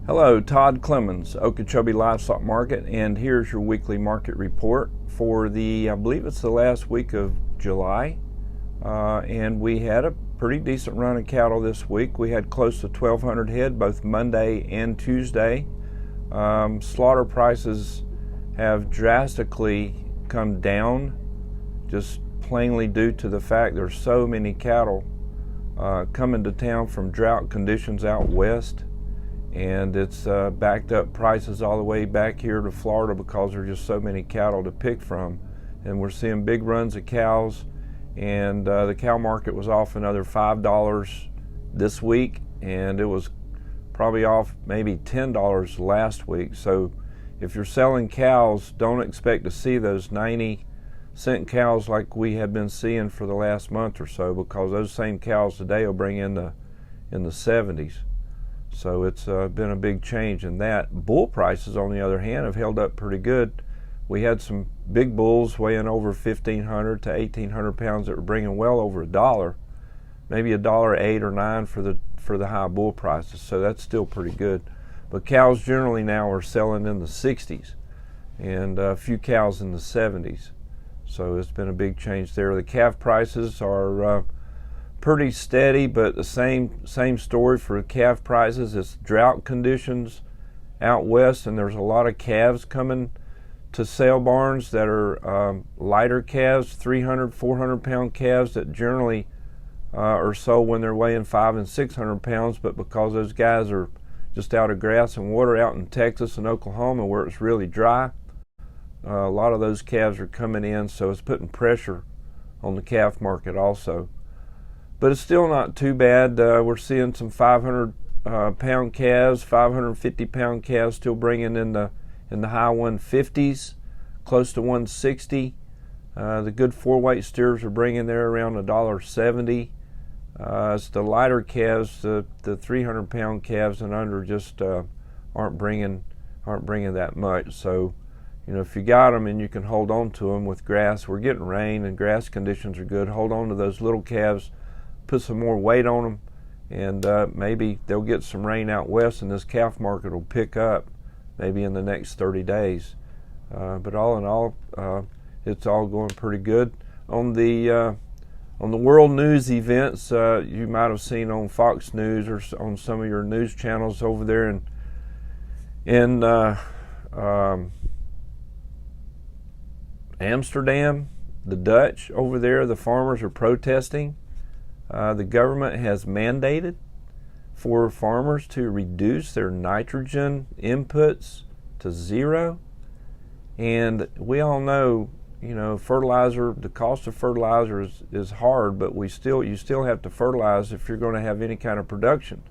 Hello, Todd Clemens, Okeechobee Livestock Market, and here's your weekly market report for I believe it's the last week of July. And we had a pretty decent run of cattle this week. We had close to 1,200 head both Monday and Tuesday. Slaughter prices have drastically come down, just plainly due to the fact there's so many cattle coming to town from drought conditions out west. And it's backed up prices all the way back here to Florida because there's just so many cattle to pick from. And we're seeing big runs of cows, and the cow market was off another $5 this week, and it was probably off maybe $10 last week. So if you're selling cows, don't expect to see those 90-cent cows like we have been seeing for the last month or so, because those same cows today will bring in the 70s. So it's been a big change in that. Bull prices, on the other hand, have held up pretty good. We had some big bulls weighing over 1,500 to 1,800 pounds that were bringing well over $1, maybe $1.08 or $1.09 for the high bull prices. So that's still pretty good. But cows generally now are selling in the 60s, and a few cows in the 70s. So it's been a big change there. The calf prices are pretty steady, but the same story for calf prices. It's drought conditions out west, and there's a lot of calves coming to sale barns that are lighter calves, 300, 400 pound calves that generally are sold when they're weighing 500 and 600 pounds, but because those guys are just out of grass and water out in Texas and Oklahoma where it's really dry, a lot of those calves are coming in, so it's putting pressure on the calf market also. But it's still not too bad. We're seeing some 500 pound calves, 550 pound calves still bringing in the high 150s, close to 160. The good 4-weight steers are bringing there around $1.70. It's the lighter calves, the 300 pound calves and under, just aren't bringing that much. So, if you got them and you can hold on to them with grass, we're getting rain and grass conditions are good. Hold on to those little calves, put some more weight on them, and maybe they'll get some rain out west and this calf market will pick up maybe in the next 30 days. But all in all, it's all going pretty good. On the world news events, you might have seen on Fox News or on some of your news channels over there in Amsterdam, the Dutch over there, the farmers are protesting. The government has mandated for farmers to reduce their nitrogen inputs to zero. And we all know, fertilizer, the cost of fertilizer is hard, but you still have to fertilize if you're going to have any kind of production.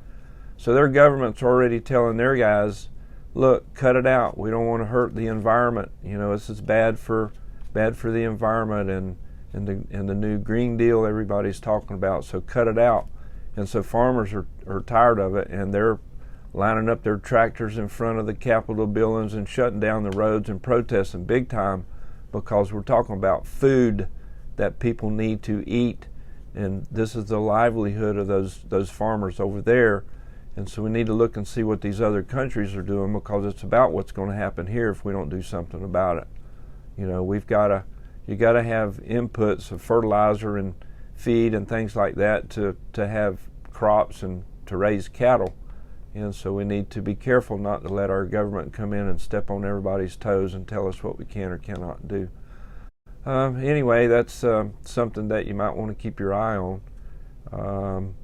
So their government's already telling their guys, look, cut it out. We don't want to hurt the environment. This is bad for the environment and the new Green Deal everybody's talking about, so cut it out. And so farmers are tired of it, and they're lining up their tractors in front of the Capitol buildings and shutting down the roads and protesting big time, because we're talking about food that people need to eat, and this is the livelihood of those farmers over there. And so we need to look and see what these other countries are doing, because it's about what's going to happen here if we don't do something about it. You got to have inputs of fertilizer and feed and things like that to have crops and to raise cattle. And so we need to be careful not to let our government come in and step on everybody's toes and tell us what we can or cannot do. Anyway, that's something that you might want to keep your eye on.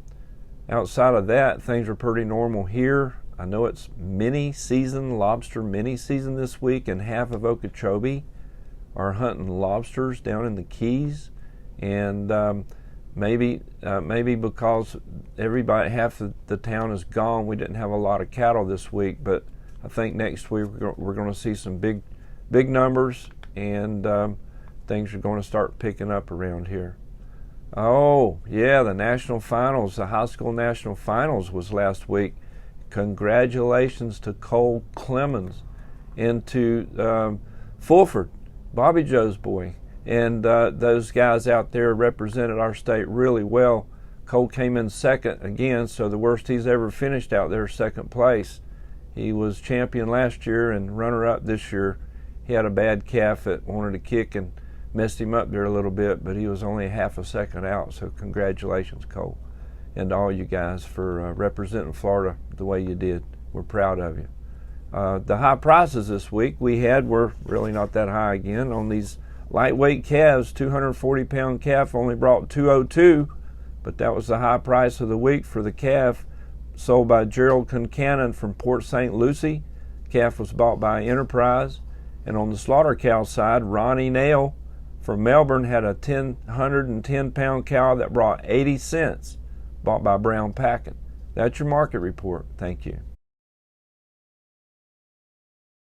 Outside of that, things are pretty normal here. I know it's lobster mini season this week, and half of Okeechobee are hunting lobsters down in the Keys, and maybe because half of the town is gone, we didn't have a lot of cattle this week. But I think next week we're going to see some big numbers, and things are going to start picking up around here. Oh yeah, the national finals, the high school national finals was last week. Congratulations to Cole Clemens and to Fulford, Bobby Joe's boy, and those guys out there represented our state really well. Cole came in second again, so the worst he's ever finished out there, second place. He was champion last year and runner-up this year. He had a bad calf that wanted to kick and messed him up there a little bit, but he was only half a second out, so congratulations, Cole, and to all you guys for representing Florida the way you did. We're proud of you. The high prices this week we had were really not that high again. On these lightweight calves, 240-pound calf only brought $202, but that was the high price of the week for the calf sold by Gerald Concannon from Port St. Lucie. Calf was bought by Enterprise. And on the slaughter cow side, Ronnie Nail from Melbourne had a 110-pound cow that brought 80 cents, bought by Brown Packing. That's your market report. Thank you.